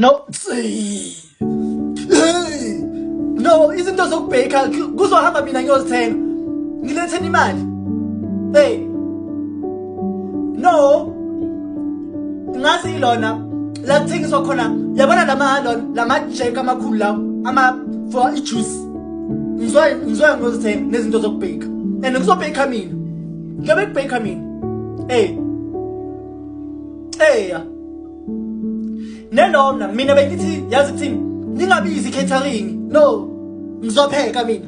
No, hey, no, izinto zokubheka kuzohamba mina ngiyozithenga. Ngiletheni imali. Hey. No. Ngazi ilona la kuthengiswa khona. Yabona lama jack amakhulu lawo for ijuice. Ngizoya ngiyozithenga nezinto zokubheka. And ngizobheka mina. Ngiyobe kubheka mina. Hey. Hey. Nelona mina bengithi yazi kuthini ningabizi catering no ngizopheka mina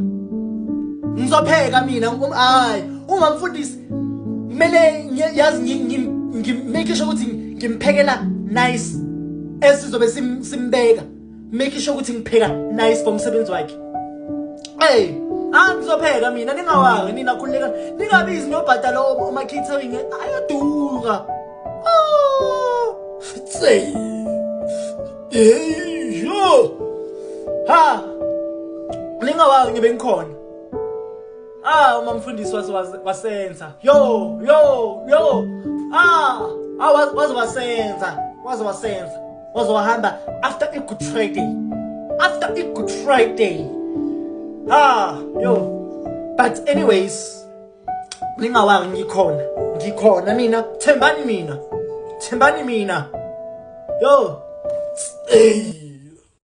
hayi uma mfundisi kumele yazi ngimake sure ukuthi ngimphekela nice esizobe simbeka make sure ukuthi ngipheka nice for umsebenzi wakhe hey ngizopheka mina ningawazi nina khuleka ningabizi nobhadala oma catering ayadura say yo ha ningawazi ngibe ngikhona uma mfundisi wasenza yo wazohamba after a good Friday yo but anyways ningawazi ngikhona mina thembani mina yo hey